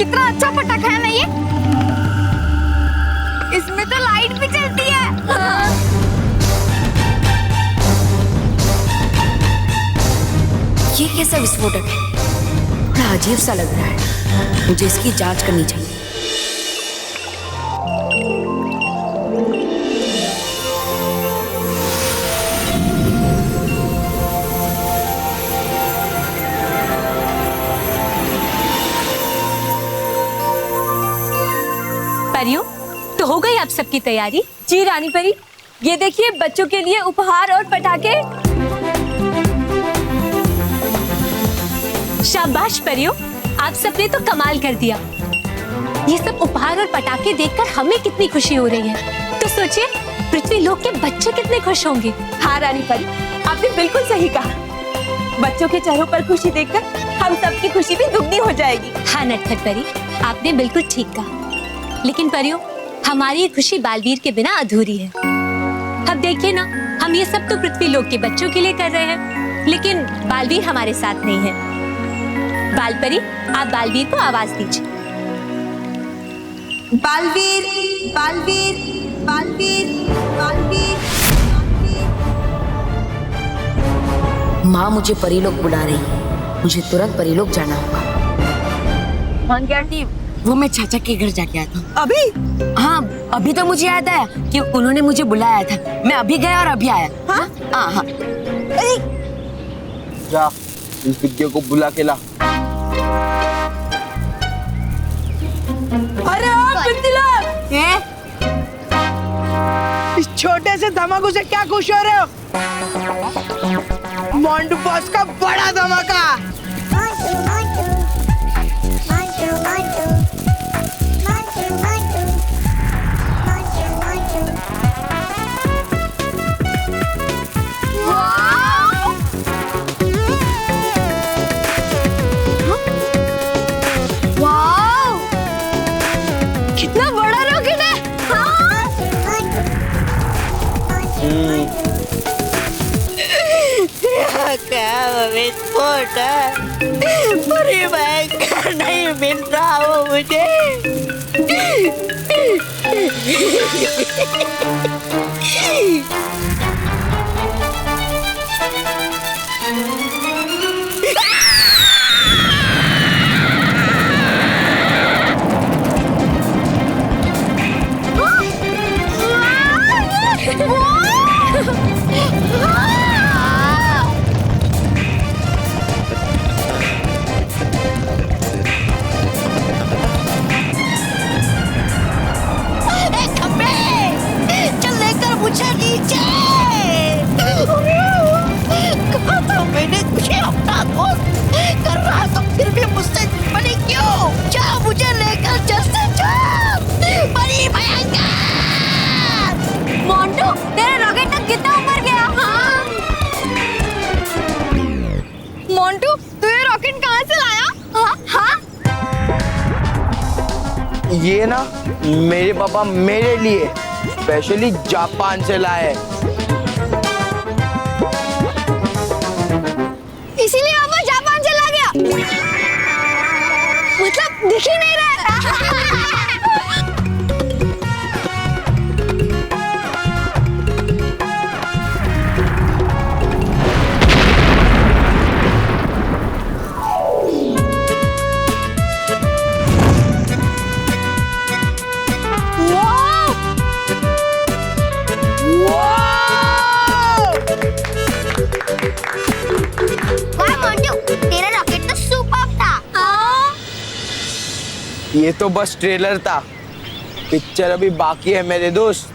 कितना अच्छा पटाखा है ना ये। इसमें तो लाइट भी चलती है। ये कैसा विस्फोटक है? बड़ा अजीब सा लग रहा है। मुझे इसकी जांच करनी चाहिए। परियों, तो हो गई आप सबकी तैयारी? जी रानी परी, ये देखिए बच्चों के लिए उपहार और पटाखे। शाबाश परियों, आप सबने तो कमाल कर दिया। ये सब उपहार और पटाखे देखकर हमें कितनी खुशी हो रही है, तो सोचिए पृथ्वी लोक के बच्चे कितने खुश होंगे। हाँ रानी परी, आपने बिल्कुल सही कहा। बच्चों के चेहरों पर खुशी देखकर हम सबकी खुशी भी दुगनी हो जाएगी। हाँ नटखट परी, आपने बिल्कुल ठीक कहा। लेकिन परियों, हमारी ये खुशी बालवीर के बिना अधूरी है। अब देखिए ना, हम ये सब तो पृथ्वी लोक के बच्चों के लिए कर रहे हैं, लेकिन बालवीर हमारे साथ नहीं है। बालपरी, आप बालवीर को आवाज दीजिए। बालवीर, बालवीर, बालवीर, बालवीर। माँ, मुझे परीलोक बुला रही है। मुझे तुरंत परीलोक जाना होगा। मांगी आंटी, वो मैं चाचा के घर जाके आया था। अभी? हाँ, अभी तो मुझे याद आया कि उन्होंने मुझे बुलाया था। मैं अभी गया और अभी आया। हाँ? हाँ। जा, इस विद्या को बुला के ला। अरे इस छोटे से धमाके से क्या खुश हो रहे हो? मोंटू बॉस का बड़ा धमाका। कितना बड़ा रॉकेट है। क्या विस्फोट है? पूरी बैंक नहीं मिल रहा हो मुझे। ये ना मेरे पापा मेरे लिए स्पेशली जापान से लाए। इसीलिए पापा जापान चला गया। मतलब दिख ही नहीं रहा। ये तो बस ट्रेलर था, पिक्चर अभी बाकी है मेरे दोस्त।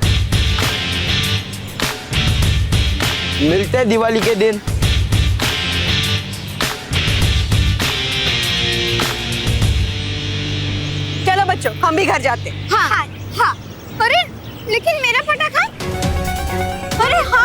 मिलते हैं दिवाली के दिन। चलो बच्चों, हम भी घर जाते हैं। हाँ हाँ। अरे लेकिन मेरा पटाखा। अरे हाँ।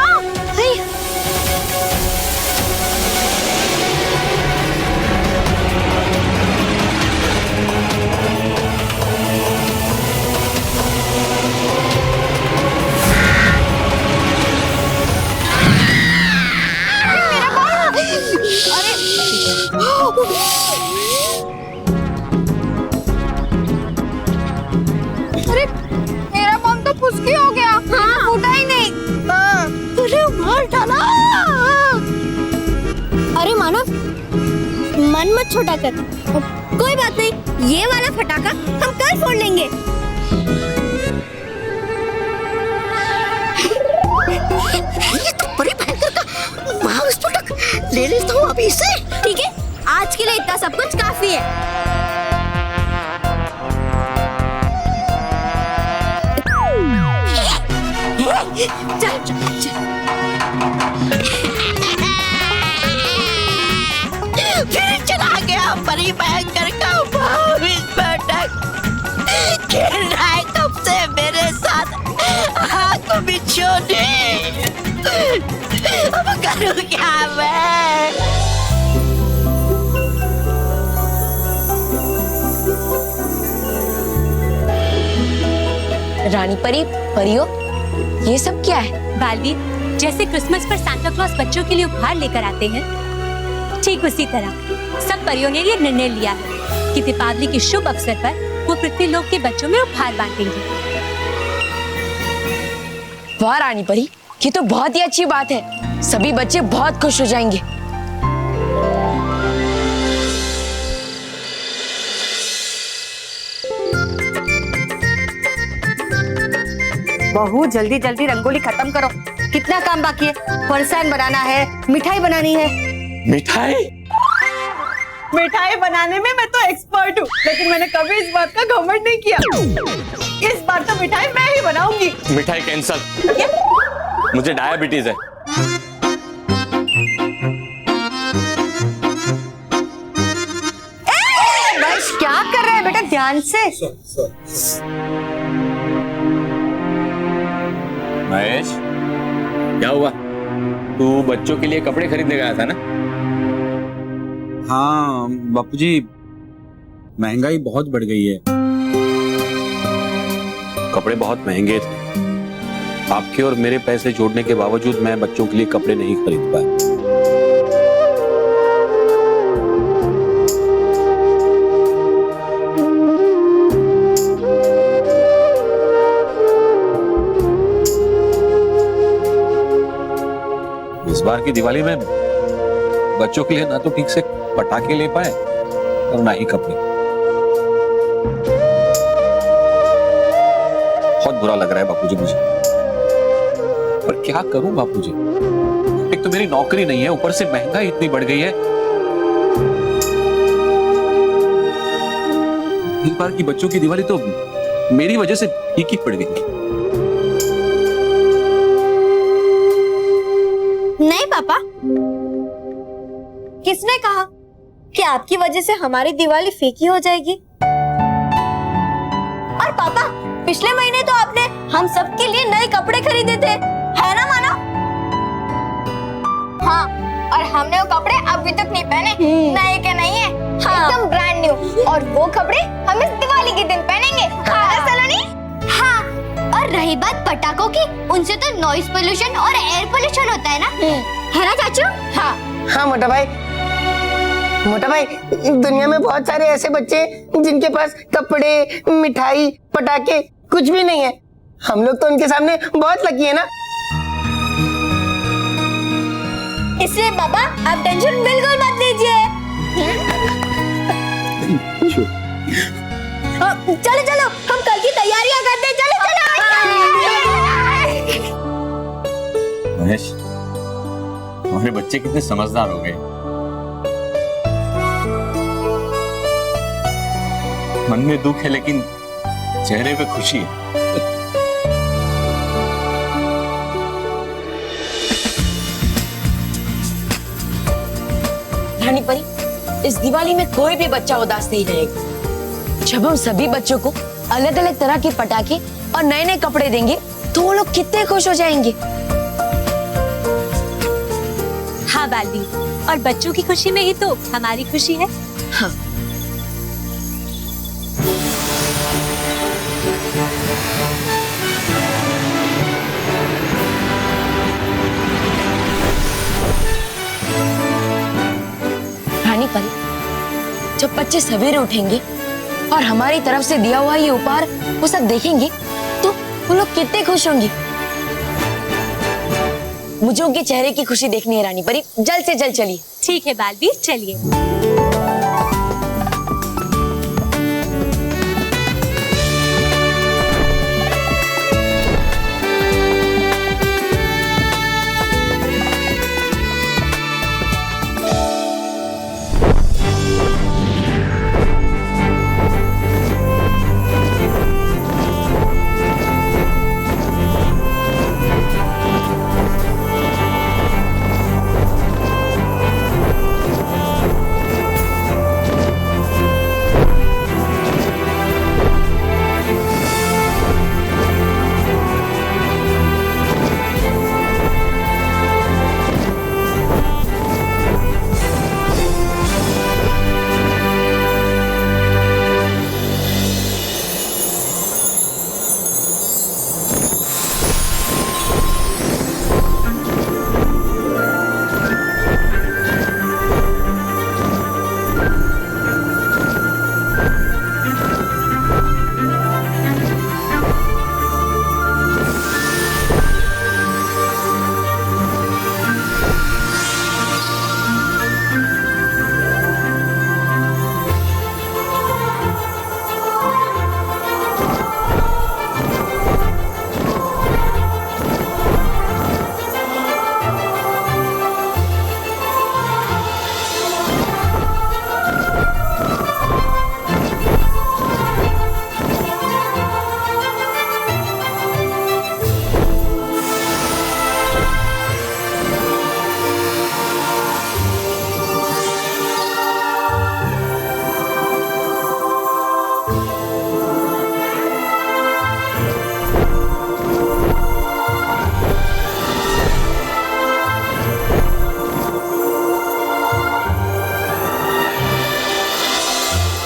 उसकी हो गया। हाँ फूटा ही नहीं। अरे मार डाला। अरे मानव, मन मत छोटा कर। कोई बात नहीं, ये वाला फटाका हम कल फोड़ लेंगे। ये तो बड़ी भयंकर का महाविस्फोटक ले लेता हूँ अभी इसे। ठीक है, आज के लिए इतना सब कुछ काफी है। चल चल चल। फिर चला गया बड़ी भयंकर का महाविस्फोटक। खेल रहा है कब से मेरे साथ आंख बिछोने। अब करूँ क्या मैं? रानी परी, परियो, ये सब क्या है? बालवीर, जैसे क्रिसमस पर सांता क्लॉज बच्चों के लिए उपहार लेकर आते हैं, ठीक उसी तरह सब परियों ने ये निर्णय लिया है कि दीपावली के शुभ अवसर पर वो पृथ्वी लोक के बच्चों में उपहार बांटेंगे। वाह रानी परी, ये तो बहुत ही अच्छी बात है। सभी बच्चे बहुत खुश हो जाएंगे। बहू जल्दी जल्दी रंगोली खत्म करो। कितना काम बाकी है? फरसान बनाना है, मिठाई बनानी है। मिठाई? मिठाई बनाने में मैं तो एक्सपर्ट हूँ, लेकिन मैंने कभी इस बात का घमंड नहीं किया। इस बार तो मिठाई मैं ही बनाऊंगी। मिठाई कैंसल। मुझे डायबिटीज है। बस क्या कर रहे हैं बेटा, ध्यान से। महेश, क्या हुआ? तू बच्चों के लिए कपड़े खरीदने गया था ना? हाँ बापूजी, महंगाई बहुत बढ़ गई है। कपड़े बहुत महंगे थे। आपके और मेरे पैसे जोड़ने के बावजूद मैं बच्चों के लिए कपड़े नहीं खरीद पाया। इस बार की दिवाली में बच्चों के लिए ना तो ठीक से पटाखे ले पाए और ना ही कपड़े। बहुत बुरा लग रहा है बापूजी मुझे, पर क्या करूं बापूजी? एक तो मेरी नौकरी नहीं है, ऊपर से महंगाई इतनी बढ़ गई है। इस बार की बच्चों की दिवाली तो मेरी वजह से फीकी पड़ गई। नहीं पापा, किसने कहा कि आपकी वजह से हमारी दिवाली फीकी हो जाएगी? और पापा, पिछले महीने तो आपने हम सब के लिए नए कपड़े खरीदे थे, है ना मानो? हाँ, और हमने वो कपड़े अभी तक नहीं पहने। नए के नहीं है, एकदम ब्रांड न्यू। और वो कपड़े हम इस दिवाली के दिन पहनेंगे। हाँ सलोनी? हाँ, और रही बात पटाखों की, उनसे तो नॉइस पोल्यूशन और एयर पोल्यूशन होता है ना, है ना चाचू? हाँ हाँ मोटा भाई, दुनिया में बहुत सारे ऐसे बच्चे हैं जिनके पास कपड़े, मिठाई, पटाखे कुछ भी नहीं है। हम लोग तो उनके सामने बहुत लकी है ना। इसलिए पापा आप टेंशन बिल्कुल मत लीजिए। चलो चलो, हम कल की तैयारियां करते हैं। चलो चलो। महेश, हमारे बच्चे कितने समझदार हो गए। मन में दुख है लेकिन चेहरे पे खुशी है। रानी परी, इस दिवाली में कोई भी बच्चा उदास नहीं रहेगा। जब हम सभी बच्चों को अलग अलग तरह के पटाखे और नए नए कपड़े देंगे तो वो लोग कितने खुश हो जाएंगे। हाँ बालवीर, और बच्चों की खुशी में ही तो हमारी खुशी है। हाँ। रानी परी, जब बच्चे सवेरे उठेंगे और हमारी तरफ से दिया हुआ ये उपहार वो सब देखेंगे तो वो लोग कितने खुश होंगे। मुझे उनके चेहरे की खुशी देखनी है रानी परी, जल्द से जल्द चलिए। ठीक है बालवीर, चलिए।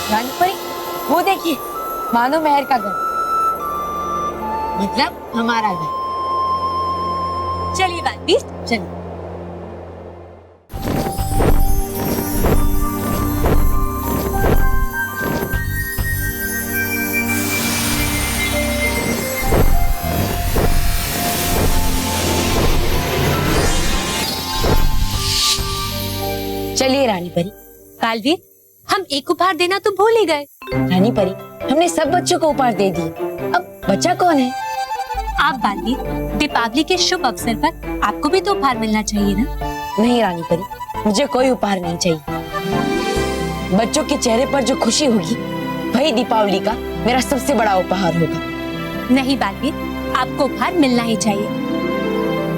रानी परी, वो देखिए, मानो महर का घर, मतलब हमारा घर। चलिए बालवीर, चलिए। चलिए रानी परी। बालवीर, हम एक उपहार देना तो भूल ही गए। रानी परी, हमने सब बच्चों को उपहार दे दिए, अब बच्चा कौन है? आप बालवीर, दीपावली के शुभ अवसर पर आपको भी तो उपहार मिलना चाहिए ना। नहीं रानी परी, मुझे कोई उपहार नहीं चाहिए। बच्चों के चेहरे पर जो खुशी होगी वही दीपावली का मेरा सबसे बड़ा उपहार होगा। नहीं बालवीर, आपको उपहार मिलना ही चाहिए,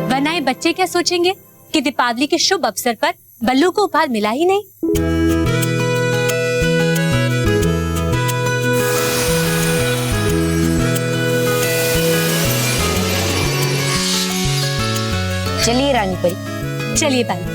वरना ये बच्चे क्या सोचेंगे कि दीपावली के शुभ अवसर पर बल्लू को उपहार मिला ही नहीं। चलिए रानी परी। चलिए बालवीर।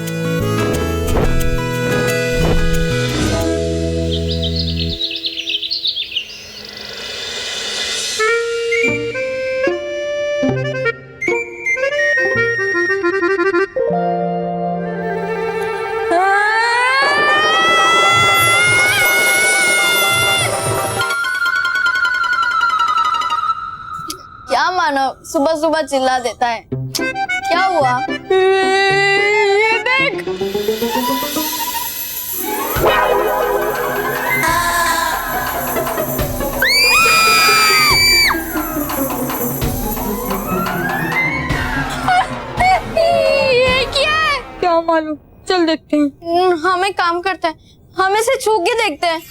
क्या मानव सुबह सुबह चिल्ला देता है, क्या हुआ? ये देख। ये क्या है? क्या मालूम, चल देखते हैं। हम एक काम करते हैं, हम इसे छू के देखते हैं।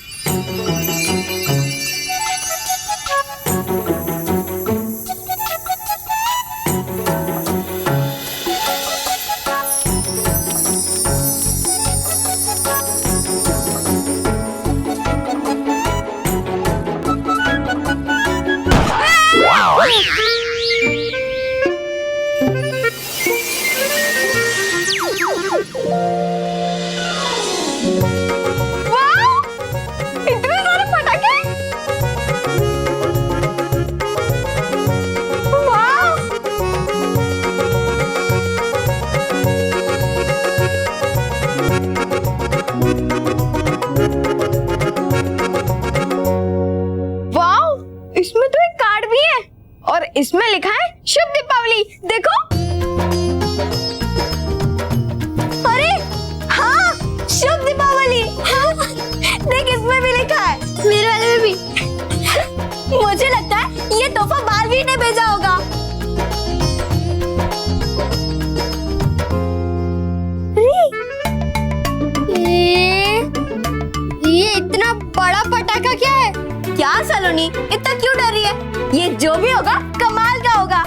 और इसमें लिखा है शुभ दीपावली, देखो। अरे हाँ, शुभ दीपावली। हाँ, देख इसमें भी लिखा है, मेरे वाले में भी। मुझे लगता है ये तोहफा बालवीर ने भेजा होगा। ये इतना बड़ा पटाखा क्या है? क्या सलोनी, इतना क्यों डर रही है? ये जो भी होगा कमाल का होगा।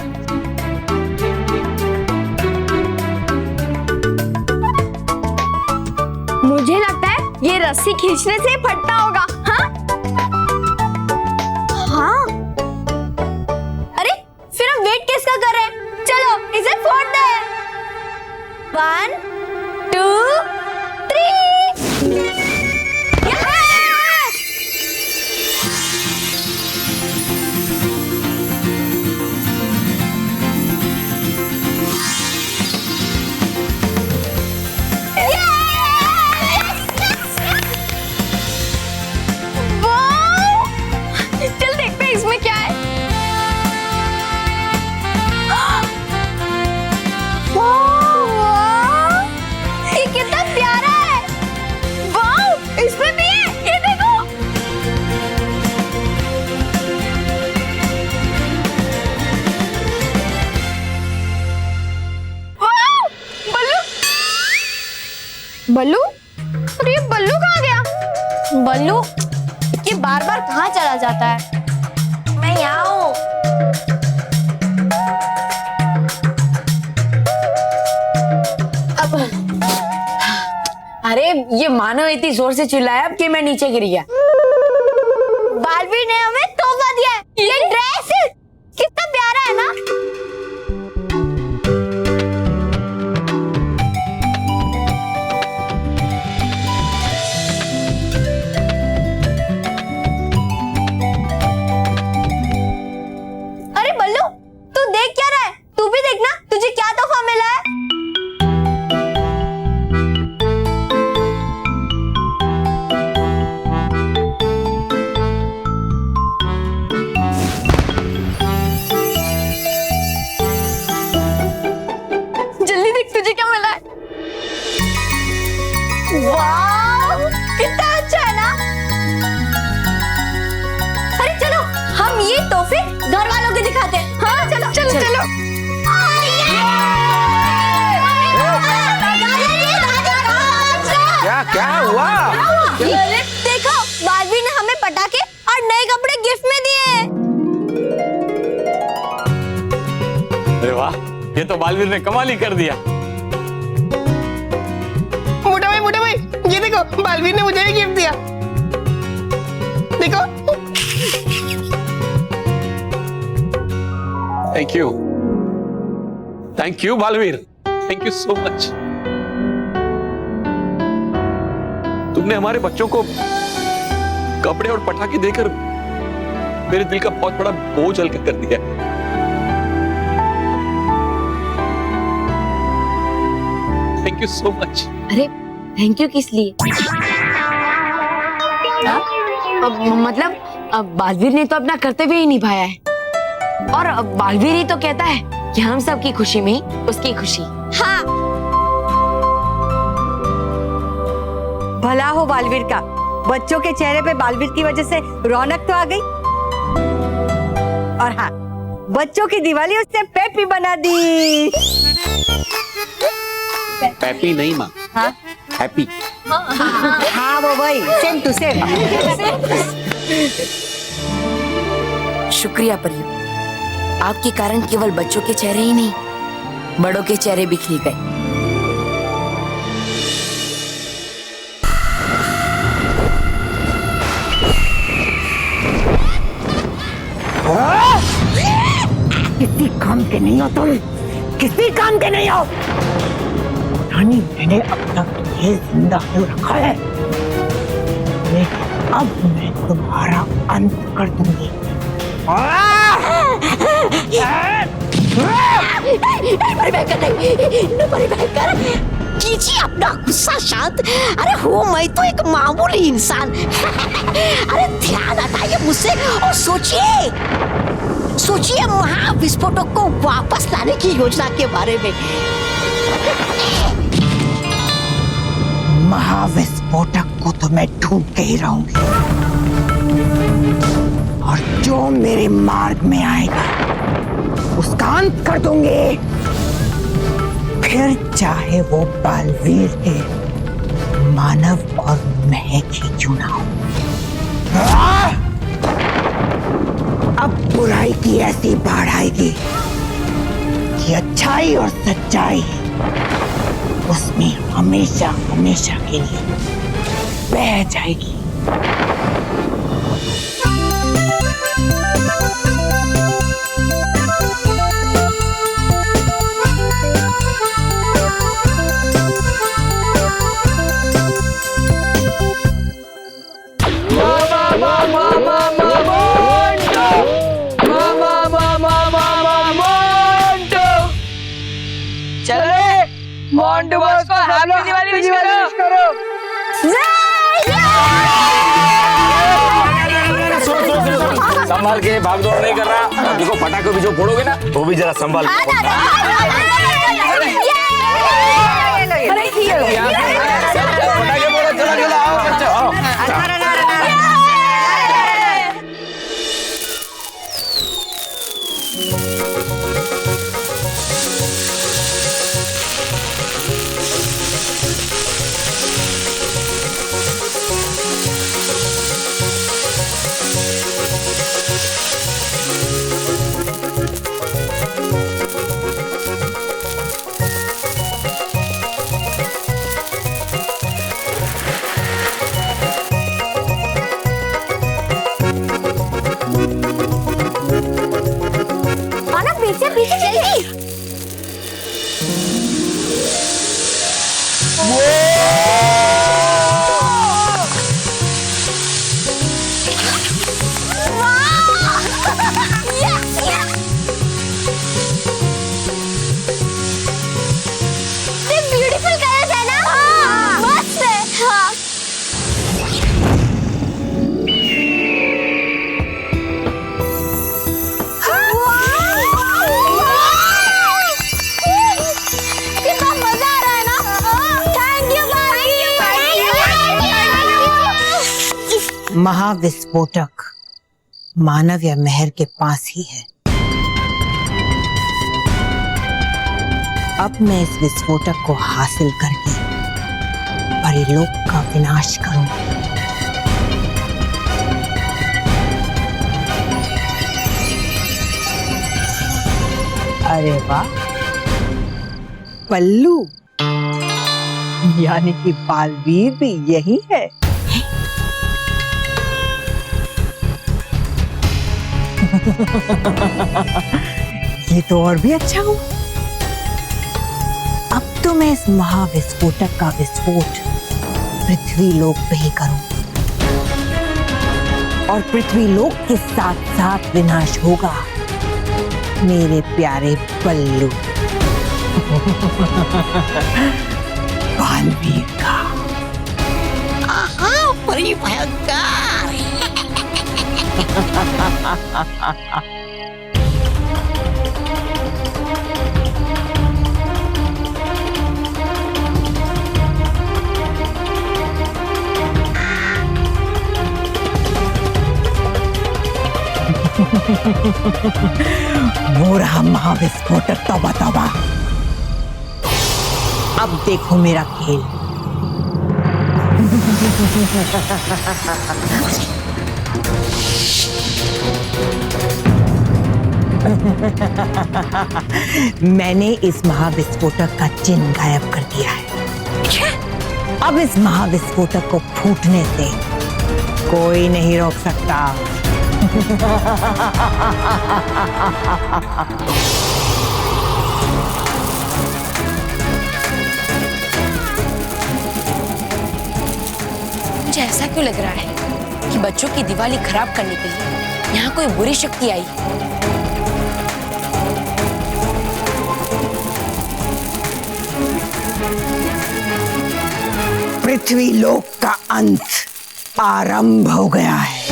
मुझे लगता है ये रस्सी खींचने से फटता होगा। हाँ हाँ, अरे फिर हम वेट किसका कर रहे हैं? चलो इसे फोड़ते हैं। 1 2 3। चल देखते हैं इसमें क्या है। ये कितना प्यारा है। वाह, इसमें भी है, ये देखो। वाह, बल्लू। बल्लू? अरे ये बल्लू कहाँ गया? बल्लू ये बार बार कहाँ चला जाता है? मैं यहाँ हूँ। अब अरे ये मानव इतनी जोर से चिल्लाया कि मैं नीचे गिर गया। बालवीर ने हमें तोहफा दिया है, ये ड्रेस कितना प्यारा है ना। अरे बल्लू, तू देख क्या रहा है? तू भी देखना, तुझे क्या तोहफा मिला है। जल्दी देख तुझे क्या मिला है। वाह, कितना अच्छा है ना। अरे चलो हम ये तोहफे घर वालों को दिखाते हैं। हाँ चलो चलो चलो। क्या हुआ? देखो, बालवीर ने हमें पटाखे और नए कपड़े गिफ्ट में दिए हैं। अरे वाह, ये तो बालवीर ने कमाल ही कर दिया। मोटा भाई, ये देखो बालवीर ने मुझे भी गिफ्ट दिया। देखो। Thank you Baalveer, thank you so much. तुमने हमारे बच्चों को कपड़े और पटाखे देकर मेरे दिल का बहुत बड़ा बोझ हल्का कर दिया। Thank you so much. अरे थैंक यू किस लिए? मतलब अब बालवीर ने तो अपना कर्तव्य ही निभाया है और अब बालवीर ही तो कहता है कि हम सब की खुशी में ही उसकी खुशी। हाँ, भला हो बालवीर का, बच्चों के चेहरे पे बालवीर की वजह से रौनक तो आ गई। और हाँ, बच्चों की दिवाली उसने पेपी बना दी। पैपी नहीं माँ, हाँ हैप्पी। हाँ वो भाई, सेम टू सेम। शुक्रिया परियो, आपके कारण केवल बच्चों के चेहरे ही नहीं, बड़ों के चेहरे भी खिल गए। किसी काम के नहीं हो तुम, किसी काम के नहीं हो। रानी, मैंने अब तक तुम्हें जिंदा क्यों रखा है? अब मैं तुम्हारा अंत कर दूंगी। कीजिए अपना गुस्सा शांत। अरे हो, मैं तो एक मामूली इंसान। अरे ध्यान हटाइए मुझसे और सोचिए। सोचिए महाविस्फोटक को वापस लाने की योजना के बारे में। महाविस्फोटक को तो मैं ढूंढ के ही रहूंगी, और जो मेरे मार्ग में आएगा उसका अंत कर दूंगी, फिर चाहे वो बालवीर के मानव और महक ही क्यों ना हो। अब बुराई की ऐसी बाढ़ आएगी कि अच्छाई और सच्चाई उसमें हमेशा हमेशा के लिए बह जाएगी। मोंटू बॉस को हैप्पी दिवाली विश करो। संभाल के, भाग दौड़ नहीं कर रहा। देखो पटाखे भी जो फोड़ोगे ना वो भी जरा संभाल के फोड़ना। पटाखे फोड़ो, चलो चलो आओ बच्चों आओ। पीछे जल्दी। ब्यूटीफुल कलर्स है ना? मस्त है। हाँ। महाविस्फोटक मानव या महर के पास ही है। अब मैं इस विस्फोटक को हासिल करके परिलोक का विनाश करूंगा। अरे वाह, पल्लू यानी कि बालवीर भी यही है। ये तो और भी अच्छा हुआ। अब तो मैं इस महाविस्फोटक का विस्फोट पृथ्वी लोक पे ही करूं, और पृथ्वी लोक के साथ साथ विनाश होगा मेरे प्यारे पल्लू बालवीर का। बड़ी भयंकर। वो रहा महाविस्फोटक। तौबा तौबा, अब देखो मेरा खेल। मैंने इस महाविस्फोटक का चिन्ह गायब कर दिया है। अब इस महाविस्फोटक को फूटने से कोई नहीं रोक सकता। मुझे ऐसा क्यों लग रहा है कि बच्चों की दिवाली खराब करने के लिए यहाँ कोई बुरी शक्ति आई। पृथ्वी लोक का अंत आरंभ हो गया है।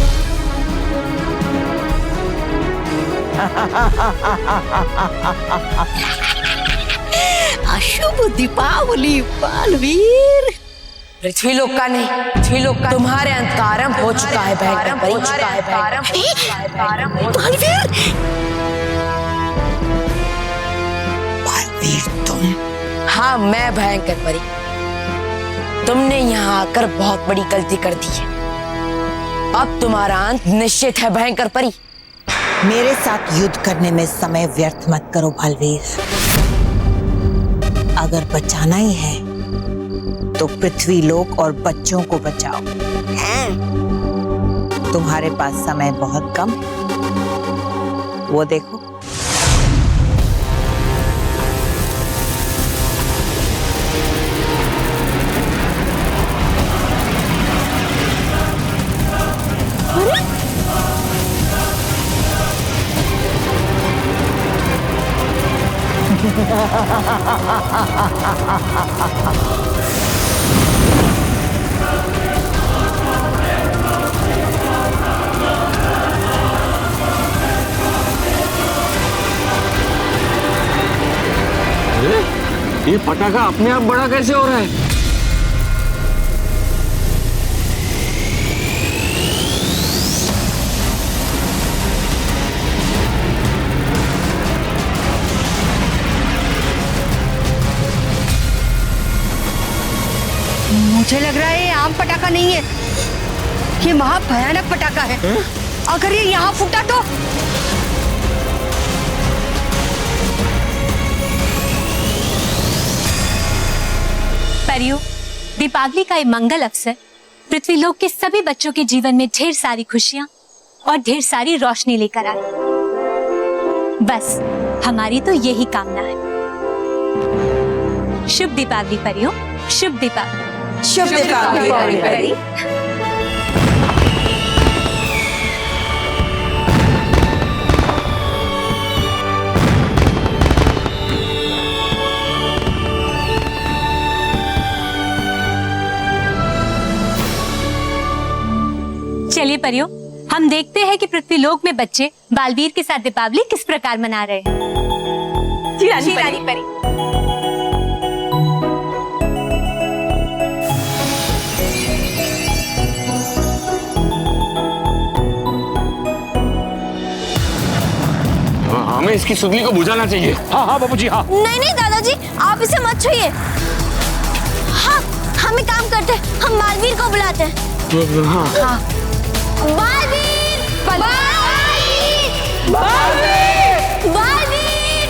अशुभ दीपावली बालवीर। पृथ्वी लोक का नहीं, पृथ्वी लोक का तुम्हारे अंत का आरंभ हो चुका है भयंकर परी। बालवीर, बालवीर तुम? हाँ, मैं भयंकर परी। तुमने यहाँ आकर बहुत बड़ी गलती कर दी है। अब तुम्हारा अंत निश्चित है भयंकर परी। मेरे साथ युद्ध करने में समय व्यर्थ मत करो बालवीर। अगर बचाना ही है तो पृथ्वी लोक और बच्चों को बचाओ। तुम्हारे पास समय बहुत कम, वो देखो। ये पटाखा अपने आप बड़ा कैसे हो रहा है? मुझे लग रहा है ये आम पटाखा नहीं है, ये महाभयानक पटाखा है। अगर ये यहाँ फूटा तो परियों, दीपावली का ये मंगल अवसर पृथ्वीलोक के सभी बच्चों के जीवन में ढेर सारी खुशियां और ढेर सारी रोशनी लेकर आए। बस हमारी तो यही कामना है। शुभ दीपावली परियों, शुभ दीपावली। शुभ दीपावली परी। चलिए परियों, हम देखते हैं कि पृथ्वीलोक में बच्चे बालवीर के साथ दीपावली किस प्रकार मना रहे हैं। जी रानी परी। हमें इसकी सुतली को बुझाना चाहिए। हाँ हाँ बाबूजी, हाँ। नहीं दादाजी, आप इसे मत छुइए। हाँ, हम एक काम करते हैं, हम बालवीर को बुलाते हैं। हाँ। बालवीर! बालवीर! बालवीर! बालवीर!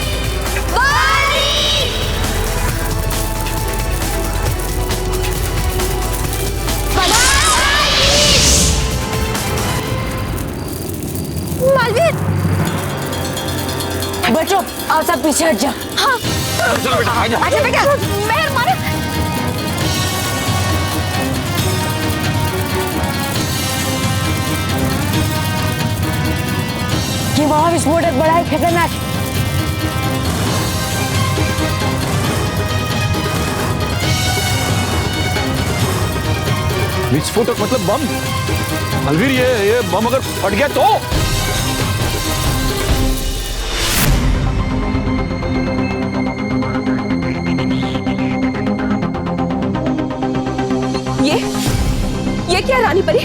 बालवीर! बालवीर! बच्चों, आप सब पीछे हट जाओ। हाँ। चलो बेटा, आ जा। अच्छा बेटा, मेहरबानी। ये महाविस्फोटक बड़ा ही खतरनाक। विस्फोटक मतलब बम? अलवीर, ये बम अगर फट गया तो? ये क्या रानी परी?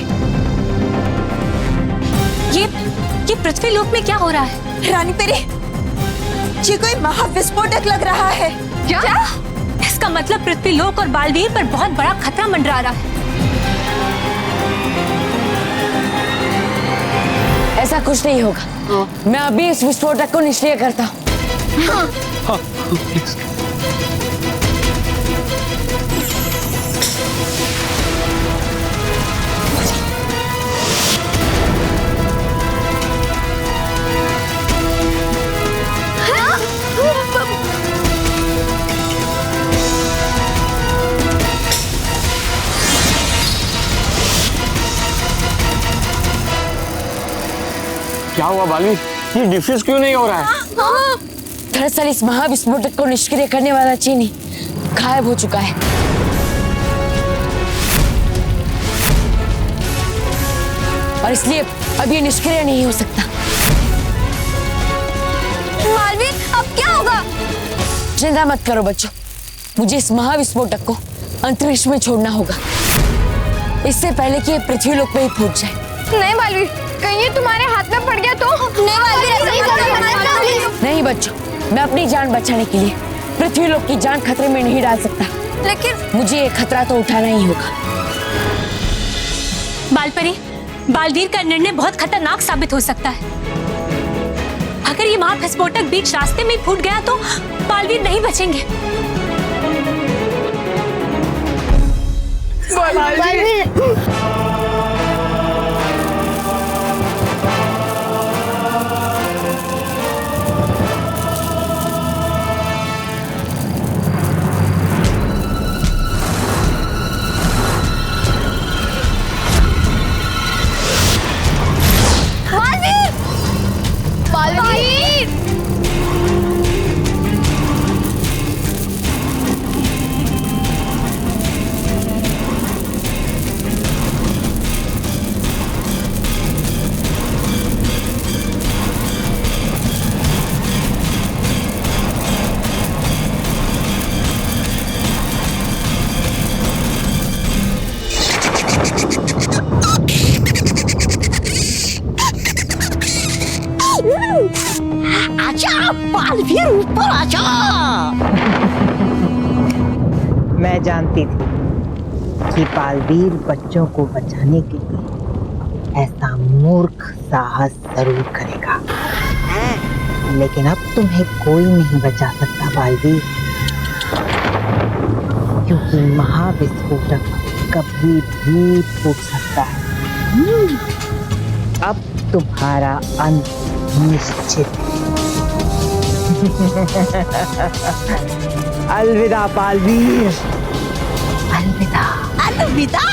ये पृथ्वीलोक में क्या हो रहा है? रानी परी, ये कोई महाविस्फोटक लग रहा है। क्या? इसका मतलब पृथ्वीलोक और बालवीर पर बहुत बड़ा खतरा मंडरा रहा है। ऐसा कुछ नहीं होगा। मैं अभी इस विस्फोटक को निष्क्रिय करता हूँ। हाँ, प्लीज। क्या हुआ बालवीर? ये डिफ्यूज क्यों नहीं हो रहा है? दरअसल इस महाविस्फोटक को निष्क्रिय करने वाला चीनी गायब हो चुका है। और इसलिए अब ये निष्क्रिय नहीं हो सकता। बालवीर अब क्या होगा? चिंता मत करो बच्चों, मुझे इस महाविस्फोटक को अंतरिक्ष में छोड़ना होगा, इससे पहले कि ये पृथ्वीलोक पे ही फूट जाए। नहीं बालवीर, कहीं ये तुम्हारे हाथ में पड़ गया तो? नहीं बालवीर, ऐसा नहीं करना। नहीं बच्चों, मैं अपनी जान बचाने के लिए पृथ्वीलोक की जान खतरे में नहीं डाल सकता, लेकिन मुझे ये खतरा तो उठाना ही होगा। बालपरी, बालवीर का निर्णय बहुत खतरनाक साबित हो सकता है। अगर ये महाविस्फोटक बीच रास्ते में फूट गया तो बालवीर नहीं बचेंगे। बालवीर! आजा बालवीर, ऊपर आजा। मैं जानती थी कि बालवीर बच्चों को बचाने के लिए ऐसा मूर्ख साहस जरूर करेगा, लेकिन अब तुम्हें कोई नहीं बचा सकता बालवीर, क्योंकि महाविस्फोटक कभी भी फूट सकता है। अब तुम्हारा अंत निश्चित है। अलविदा बालवीर, अलविदा। अलविदा।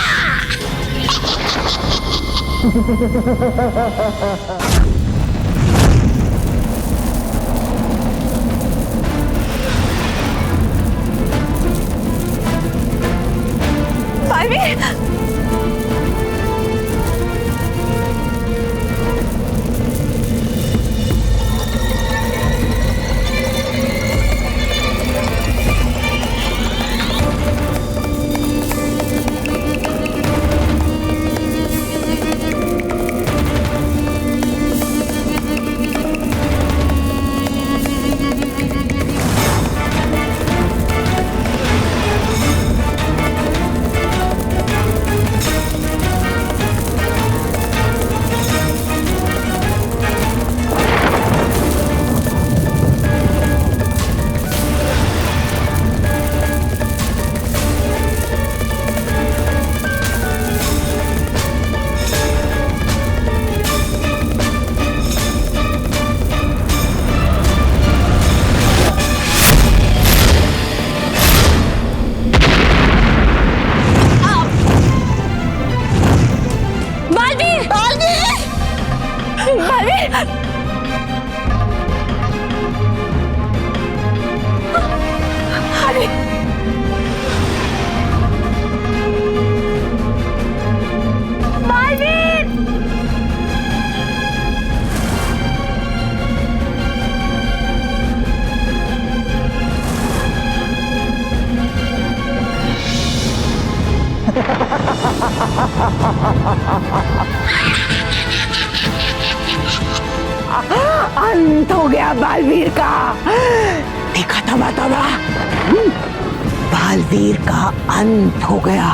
बालवीर! अंत हो गया बालवीर का। देखा तबा बालवीर का अंत हो गया।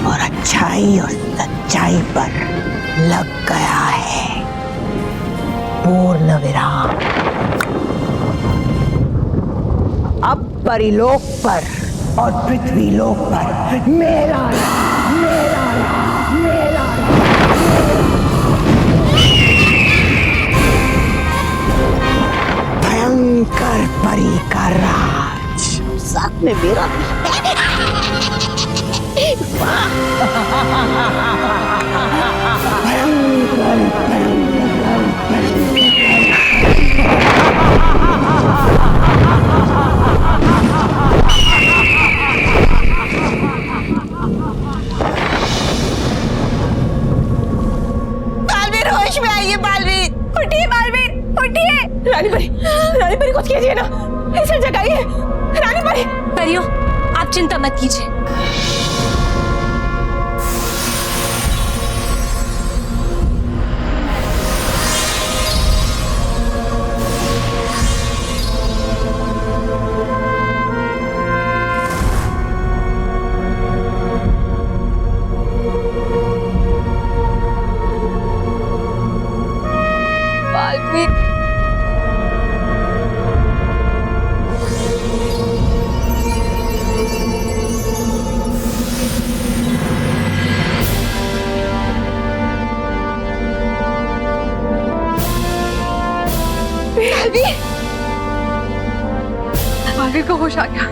और अच्छाई और सच्चाई पर लग गया है पूर्ण विराम। अब परिलोक पर और पृथ्वीलोक पर मेरा भयंकर परी का राज, साथ में मेरा उठिए। रानी परी कुछ कीजिए ना, इसे जगाइए। रानी परी। परियों, आप चिंता मत कीजिए। बालवीर को होश आ गया।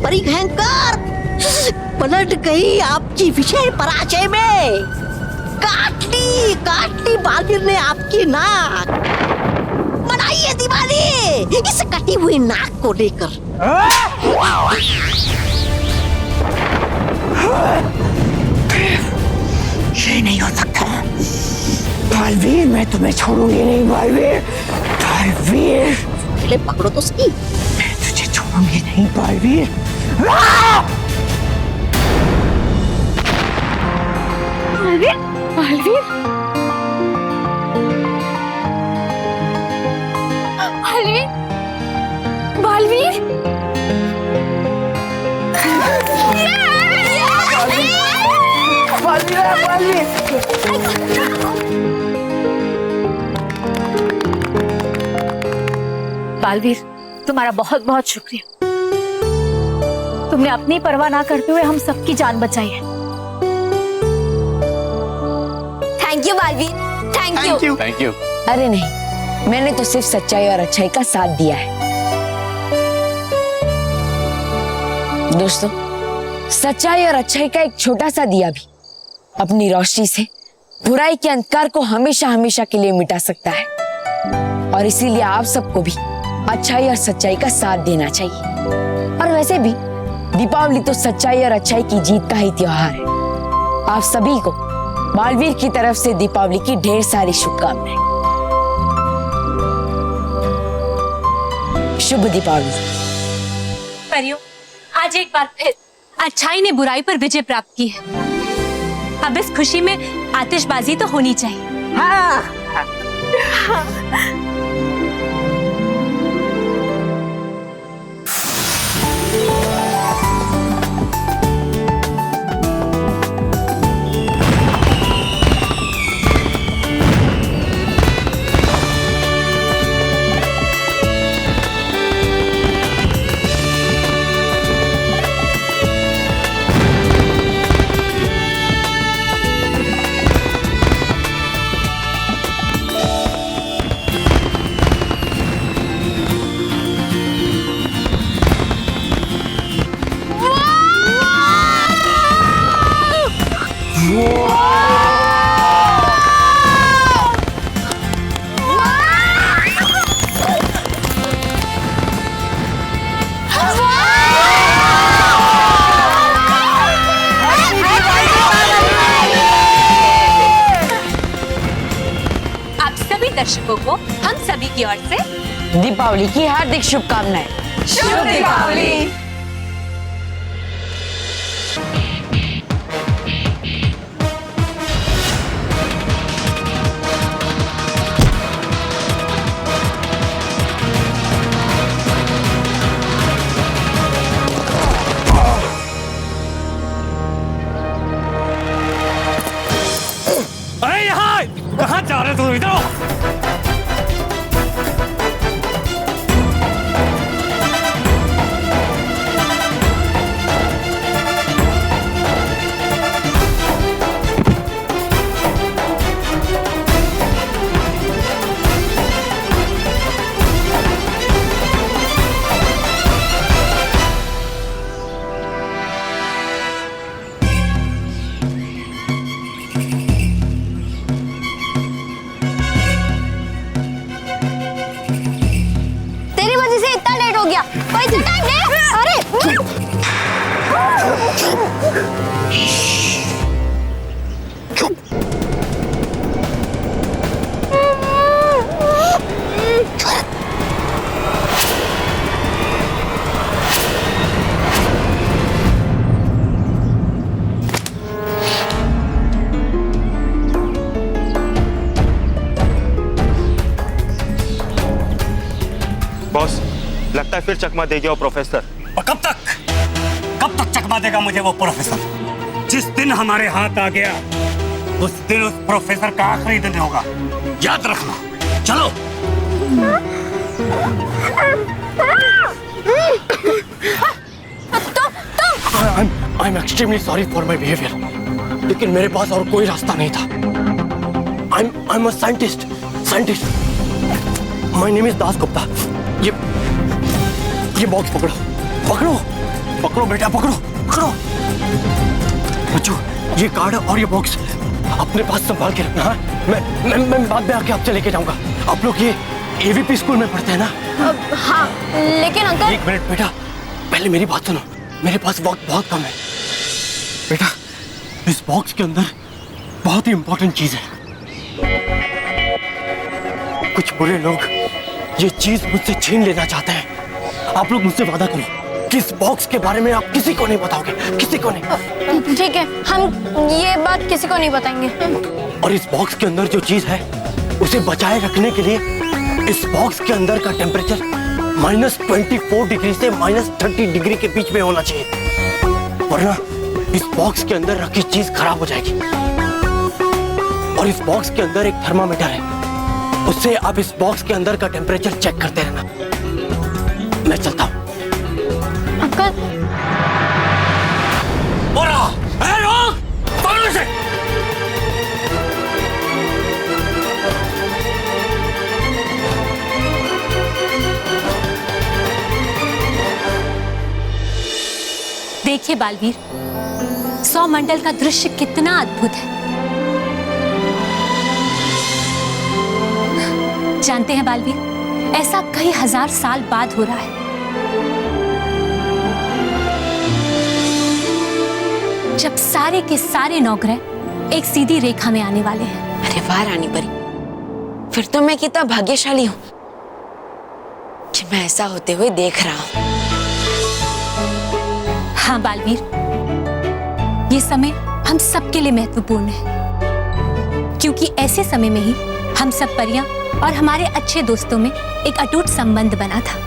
परी भयंकर पलट गई आपकी विजय पराजय में। काट ली बालवीर ने आपकी नाक। मनाइए दिवाली इस कटी हुई नाक को लेकर। ये नहीं हो सकता बालवीर, मैं तुम्हें छोड़ूंगी नहीं बालवीर। पहले पकड़ो तो सही। मैं तुझे छोड़ूंगी नहीं बालवीर। बालवीर बालवीर, तुम्हारा बहुत बहुत शुक्रिया। तुमने अपनी परवाह ना करते हुए हम सबकी जान बचाई है। Thank you Baalveer, thank you. Thank you. अरे नहीं, मैंने तो सिर्फ सच्चाई और अच्छाई का साथ दिया है। दोस्तों, सच्चाई और अच्छाई का एक छोटा सा दिया भी अपनी रोशनी से बुराई के अंधकार को हमेशा हमेशा के लिए मिटा सकता है। और इसीलिए आप सबको भी अच्छाई और सच्चाई का साथ देना चाहिए। और वैसे भी दीपावली तो सच्चाई और अच्छाई की जीत का ही त्योहार है। आप सभी को बालवीर की तरफ से दीपावली की ढेर सारी शुभकामनाएं। शुभ दीपावली। परियों, आज एक बार फिर अच्छाई ने बुराई पर विजय प्राप्त की है। अब इस खुशी में आतिशबाजी तो होनी चाहिए। हाँ। दर्शकों को हम सभी की ओर से दीपावली की हार्दिक शुभकामनाएं। शुभ दीपावली। अरे यहाँ कहाँ जा रहे तुम? इधर आओ। तेरी वजह से इतना लेट हो गया। कोई तो टाइम दे। अरे बॉस, लगता है फिर चकमा दे गया वो प्रोफेसर। और कब तक चकमा देगा मुझे वो प्रोफेसर? जिस दिन हमारे हाथ आ गया उस दिन उस प्रोफेसर का आखिरी दिन होगा, याद रखना। चलो। I'm extremely sorry for my behavior, लेकिन मेरे पास और कोई रास्ता नहीं था। I'm a scientist. My name is Das Gupta. ये बॉक्स पकड़ो बेटा, पकड़ो। बच्चों, ये कार्ड और ये बॉक्स अपने पास संभाल के रखना। मैं बाद में आके आपसे लेके जाऊंगा। आप लोग ये एवीपी स्कूल में पढ़ते हैं ना? हाँ, लेकिन अंकल। एक मिनट बेटा, पहले मेरी बात सुनो। मेरे पास वक्त बहुत कम है बेटा। इस बॉक्स के अंदर बहुत ही इंपॉर्टेंट चीज है। कुछ बुरे लोग ये चीज मुझसे छीन लेना चाहते हैं। आप लोग मुझसे वादा करो कि इस बॉक्स के बारे में आप किसी को नहीं बताओगे, किसी को नहीं। ठीक है, हम ये बात किसी को नहीं बताएंगे। और इस बॉक्स के अंदर जो चीज है उसे बचाए रखने के लिए इस बॉक्स के अंदर का टेम्परेचर -24 डिग्री से -30 डिग्री के बीच में होना चाहिए, वरना इस बॉक्स के अंदर रखी चीज खराब हो जाएगी। और इस बॉक्स के अंदर एक थर्मामीटर है, उससे आप इस बॉक्स के अंदर का टेम्परेचर चेक करते रहना। मैं चलता हूँ। अंकल। देखिए बालवीर, 100 मंडल का दृश्य कितना अद्भुत है। जानते हैं बालवीर, ऐसा कई हजार साल बाद हो रहा है। जब सारे के सारे नौग्रह एक सीधी रेखा में आने वाले हैं। अरे वाह रानी परी, फिर तो मैं कितना भाग्यशाली हूँ कि मैं ऐसा होते हुए देख रहा हूँ। हाँ बालवीर, ये समय हम सबके लिए महत्वपूर्ण है, क्योंकि ऐसे समय में ही हम सब परियां और हमारे अच्छे दोस्तों में एक अटूट संबंध बना था।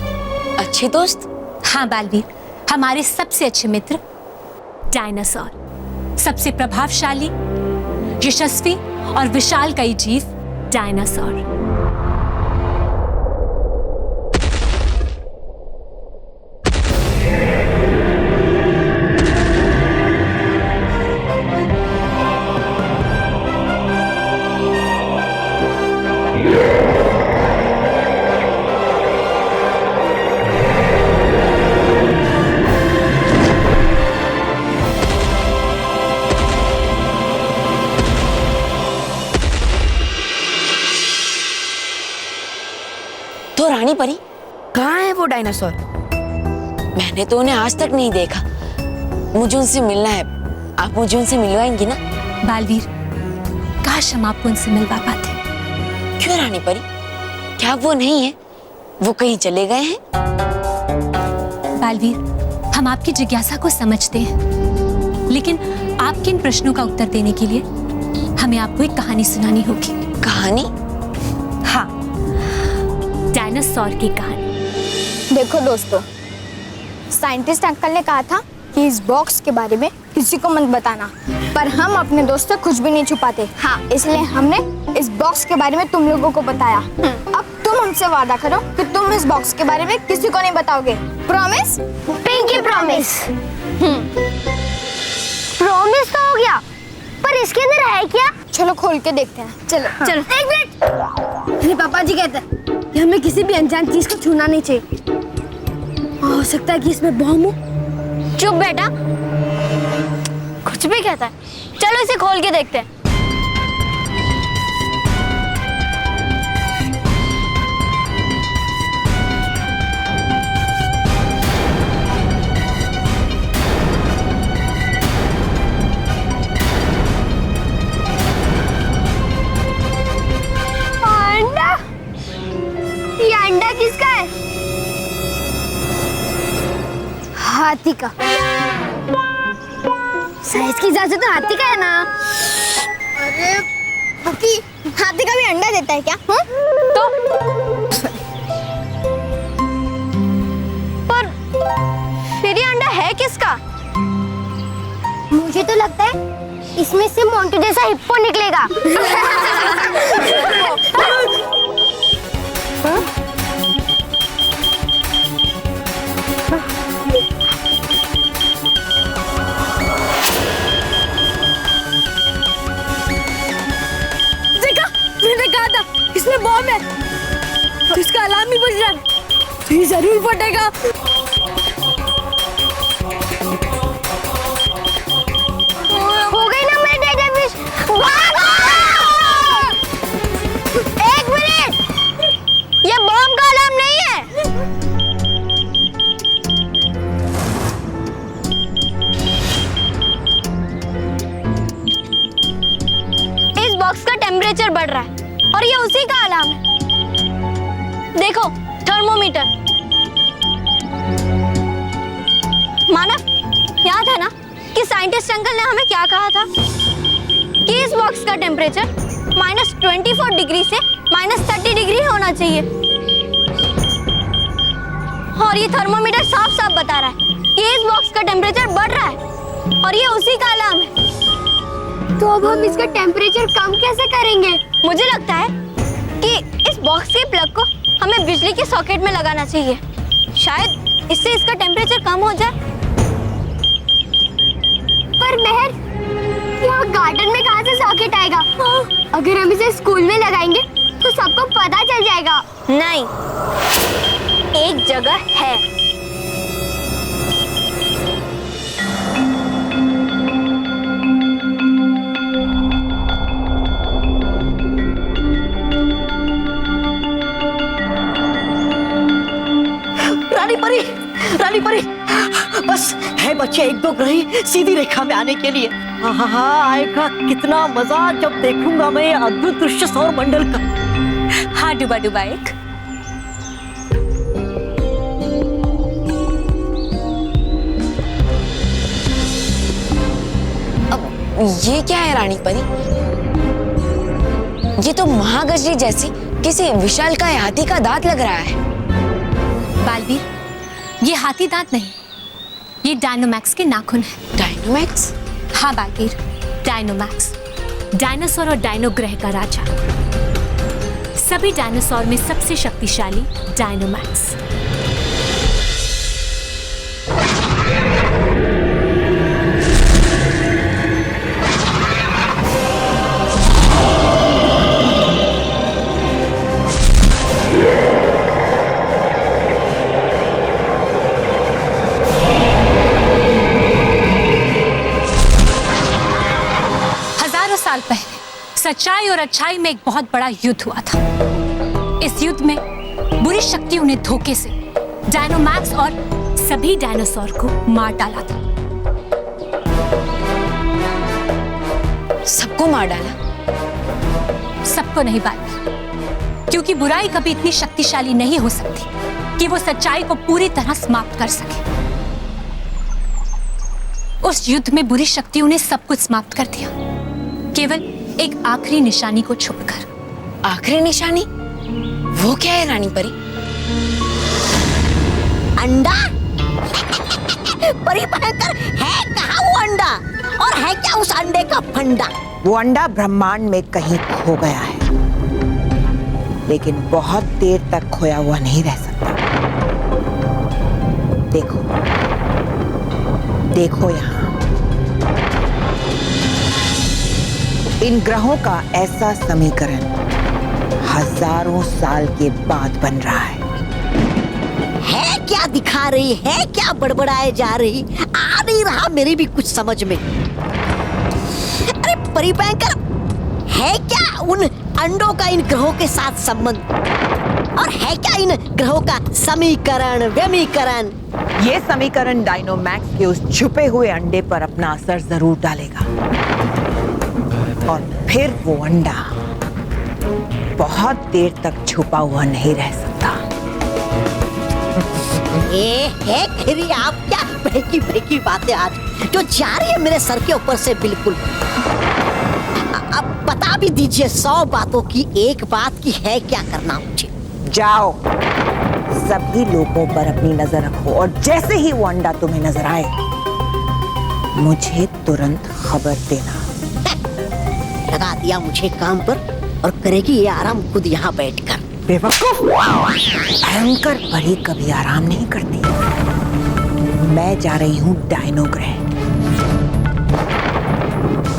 अच्छे दोस्त? हाँ बालवीर, हमारे सबसे अच्छे मित्र डायनासोर, सबसे प्रभावशाली, यशस्वी और विशालकाय जीव डायनासोर। तो रानी परी, कहाँ है वो डायनासोर? मैंने तो उन्हें आज तक नहीं देखा। मुझे उनसे मिलना है। आप मुझे उनसे मिलवाएंगी ना? बालवीर, काश हम आपको उनसे मिलवा पाते। क्यों रानी परी, क्या वो नहीं है? वो कहीं चले गए हैं? बालवीर, हम आपकी जिज्ञासा को समझते हैं, लेकिन आपके इन प्रश्नों का उत्तर देने के लिए हमें आपको एक कहानी सुनानी होगी। कहानी? हाँ, डायनासोर की कहानी। देखो दोस्तों, साइंटिस्ट अंकल ने कहा था कि इस बॉक्स के बारे में किसी को मत बताना, पर हम अपने दोस्त से कुछ भी नहीं छुपाते। हाँ, इसलिए हमने इस बॉक्स के बारे में तुम लोगों को बताया। अब तुम हमसे वादा करो कि तुम इस बॉक्स के बारे में किसी को नहीं बताओगे। प्रॉमिस? Pinky promise. प्रॉमिस तो हो गया, पर इसके अंदर है क्या? चलो खोल के देखते हैं। चलो। हाँ। चलो। एक मिनट। मेरे पापा जी कहते हैं कि हमें किसी भी अनजान चीज को छूना नहीं चाहिए। हो सकता है कि इसमें बम हो। चुप बेटा, कुछ भी कहता है। चलो इसे खोल के देखते हैं। अंडा किसका है? हाथी का। साइज की हिसाब से तो हाथी का है ना। अरे बुकी, हाथी का भी अंडा देता है क्या? तो पर फिर ये अंडा है किसका? मुझे तो लगता है इसमें से मोंटू जैसा हिप्पो निकलेगा। देखा, मैंने कहा था इसमें बॉम्ब है। तो इसका अलार्म भी बज रहा है, तो ये जरूर फटेगा। हो गई ना मेरी डेटा फिश। भागो! 1 मिनट, ये बॉम्ब का अलार्म नहीं है। इस बॉक्स का टेम्परेचर बढ़ रहा है और ये उसी का अलार्म है। देखो, थर्मोमीटर। मानव, याद है ना कि साइंटिस्ट अंकल ने हमें क्या कहा था कि इस बॉक्स का टेम्परेचर -24 डिग्री से -30 डिग्री होना चाहिए। और ये थर्मोमीटर साफ साफ बता रहा है कि इस बॉक्स का टेम्परेचर बढ़ रहा है और ये उसी का अलार्म है। तो अब हम इसका टेम्परेचर कम कैसे करेंगे? मुझे लगता है कि इस बॉक्स के प्लग को हमें बिजली के सॉकेट में लगाना चाहिए। शायद इससे इसका टेम्परेचर कम हो जाए। पर महर, यहाँ गार्डन में कहाँ से सॉकेट आएगा? अगर हम इसे स्कूल में लगाएंगे तो सबको पता चल जाएगा। नहीं, एक जगह है। रानी परी, बस है बच्चे 1-2 ग्रह सीधी रेखा में आने के लिए। हाँ, आएगा कितना मजा जब देखूंगा मैं ये अद्भुत दृश्य सौर मंडल का। हाँ, डुबा डुबा एक। अब ये क्या है रानी परी? ये तो महागजरी जैसी किसी विशालकाय हाथी का दांत लग रहा है। बालवीर, ये हाथी दांत नहीं, ये डायनोमैक्स के नाखून है। डायनोमैक्स? हाँ बालवीर, डायनोमैक्स, डायनासोर और डायनो ग्रह का राजा। सभी डायनासोर में सबसे शक्तिशाली डायनोमैक्स। साल पहले सच्चाई और अच्छाई में एक बहुत बड़ा युद्ध हुआ था। इस युद्ध में बुरी शक्तियों ने धोखे से डायनोमैक्स और सभी डायनासोर को मार डाला था। सबको मार डाला? सबको नहीं बालवीर, क्योंकि बुराई कभी इतनी शक्तिशाली नहीं हो सकती कि वो सच्चाई को पूरी तरह समाप्त कर सके। उस युद्ध में बुरी शक्तियों ने सब कुछ समाप्त कर दिया, केवल एक आखिरी निशानी को छोड़कर। आखिरी निशानी? वो क्या है रानी परी? अंडा? परी भयंकर, है कहाँ वो अंडा? और है क्या उस अंडे का फंडा? वो अंडा ब्रह्मांड में कहीं खो गया है, लेकिन बहुत देर तक खोया हुआ नहीं रह सकता। देखो, देखो यहाँ, इन ग्रहों का ऐसा समीकरण हजारों साल के बाद बन रहा है। क्या दिखा रही है? क्या बड़बड़ाए जा रही? आ नहीं रहा मेरी भी कुछ समझ में। अरे परी भयंकर, है क्या उन अंडों का इन ग्रहों के साथ संबंध? और है क्या इन ग्रहों का समीकरण, व्यमीकरण? ये समीकरण डायनोमैक्स के उस छुपे हुए अंडे पर अपना असर जरूर डालेगा, और फिर वो अंडा बहुत देर तक छुपा हुआ नहीं रह सकता। खिरी आप क्या फेंकी फेंकी बातें आज जो जा रही है मेरे सर के ऊपर से बिल्कुल। अब बता भी दीजिए 100 बातों की एक बात की है क्या करना मुझे। जाओ सभी लोगों पर अपनी नजर रखो और जैसे ही वो अंडा तुम्हें नजर आए मुझे तुरंत खबर देना। लगा दिया मुझे काम पर और करेगी ये आराम खुद यहाँ बैठकर। बेवकूफ, भयंकर परी कभी आराम नहीं करती। मैं जा रही हूँ डायनो ग्रह।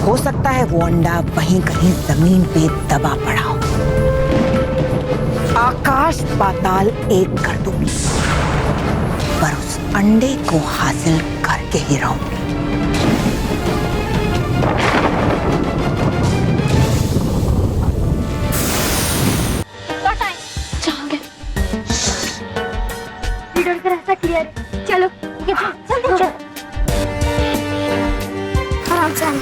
हो सकता है वो अंडा वहीं कहीं जमीन पे दबा पड़ा हो। आकाश पाताल एक कर दूंगी पर उस अंडे को हासिल करके ही रहूंगी। चलो चल आराम से आना।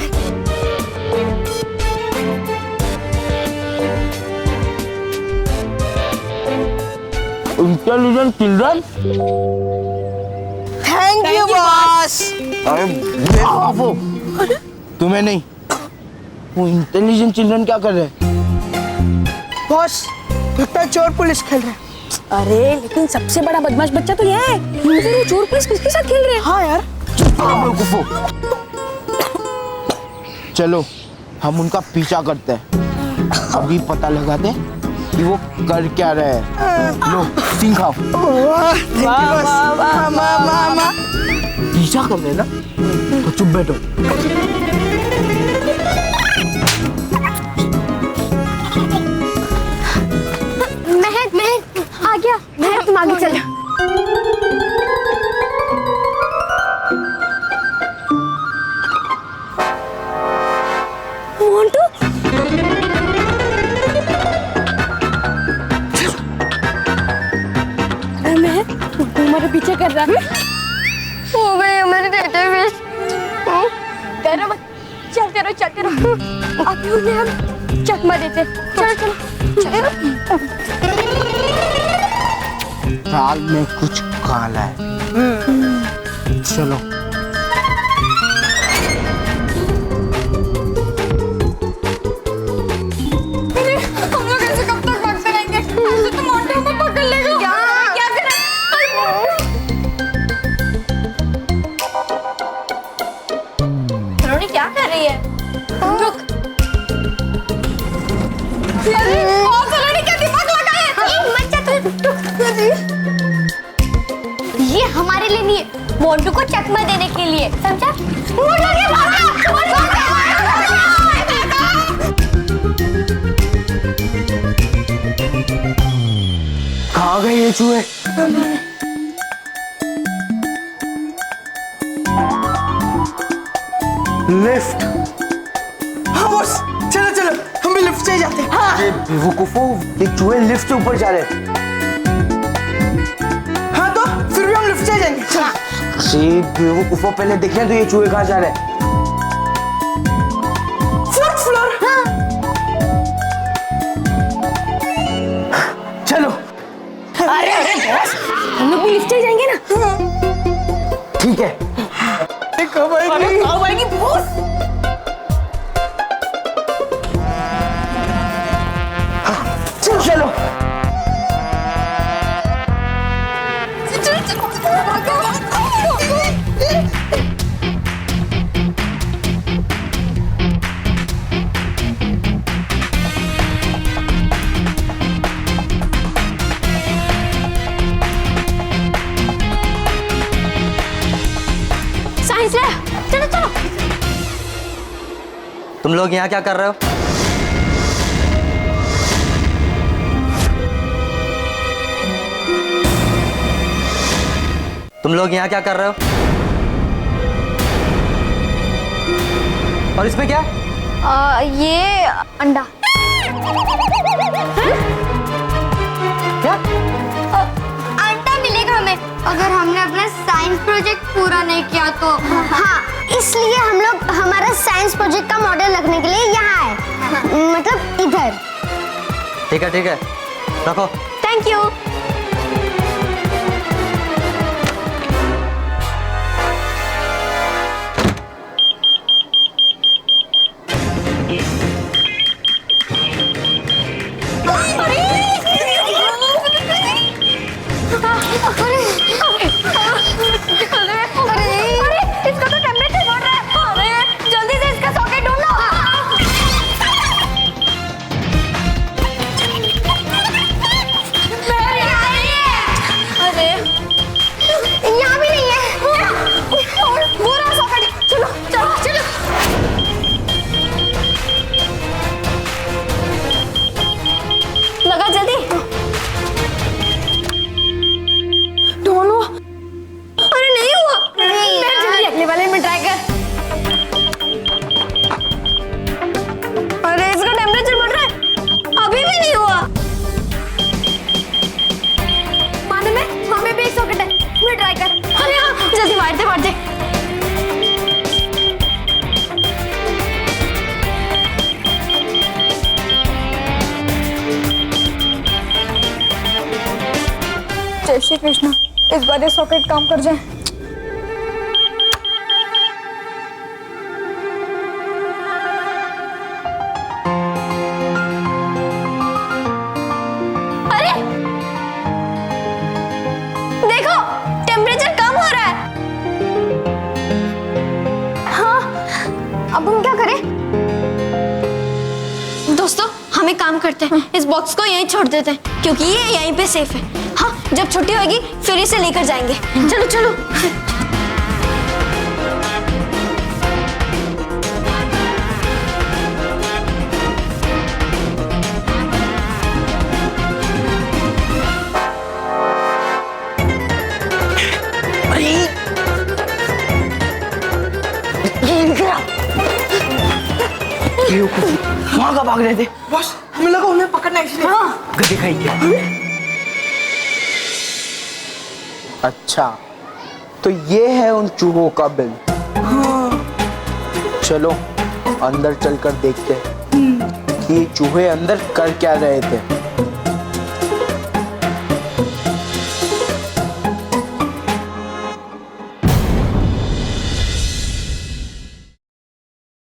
Intelligent children. Thank you boss. अरे बेवकूफो, तुम्हें नहीं, वो इंटेलिजेंट चिल्ड्रन क्या कर रहे हैं? बॉस लगता है चोर पुलिस खेल रहे हैं। अरे लेकिन सबसे बड़ा बदमाश बच्चा तो ये है। मुझे वो चोर पुलिस किसके साथ खेल रहे हैं? हाँ यार। बेवकूफो, चलो हम उनका पीछा करते हैं, अभी पता लगाते हैं कि वो कर क्या रहे हैं। लो सिंह खाओ। पीछा कर रहे ना तो चुप बैठो। महक आ गया। महक तुम आगे चलो। मोंटू हमारे पीछे कर रहा है। हो गए हमारे डेटा बेस। डरो मत, चलते रहो। अभी उन्हें हम चकमा देते। चलो दाल में कुछ काला है। चलो हम लोग ऐसे कब तक भागते रहेंगे? ऐसे तो मोंटू हमें पकड़ लेगा। क्या करें? सलोनी क्या कर रही है? रुक। सलोनी क्या दिमाग लगाए? मत जा तू। ये हमारे लिए नहीं है, मोंटू को चकमा देने के लिए, समझा? कहाँ गए ये चूहे? लिफ्ट। हाँ बॉस, चलो हम भी लिफ्ट से ही जाते हैं। अरे बेवकूफो, ये चूहे लिफ्ट से ऊपर जा रहे हैं। हाँ तो फिर भी हम लिफ्ट से जाएंगे। अरे बेवकूफो, पहले देखना तो ये चूहे कहाँ जा रहे हैं। 4th floor. चलो। अरे हम लोग भी लिफ्ट से जाएंगे ना। ठीक है। कब आएगी बॉस? चलो। Science lab. चलो। तुम लोग यहाँ क्या कर रहे हो? तुम लोग यहाँ क्या कर रहे हो? और इसमें क्या? ये अंडा। क्या? अंडा मिलेगा हमें अगर हमने अपना साइंस प्रोजेक्ट पूरा नहीं किया तो। हाँ, इसलिए हम लोग हमारा साइंस प्रोजेक्ट का मॉडल रखने के लिए यहाँ आए, मतलब इधर। ठीक है रखो। Thank you. जय श्री कृष्ण, इस बार ये सॉकेट काम कर जाए। अरे देखो, टेम्परेचर कम हो रहा है। हाँ, अब हम क्या करें? दोस्तों, हम एक काम करते हैं, इस बॉक्स को यहीं छोड़ देते हैं क्योंकि ये यहीं पे सेफ है। हाँ, जब छुट्टी होगी फिर इसे लेकर जाएंगे। चलो चलो। वहाँ का भाग रहे थे बॉस, हमें लगा उन्हें पकड़ना है इसलिए। हाँ, गधे खाई क्या? अच्छा, तो ये है उन चूहों का बिल। चलो अंदर चलकर देखते हैं कि ये चूहे अंदर कर क्या रहे थे।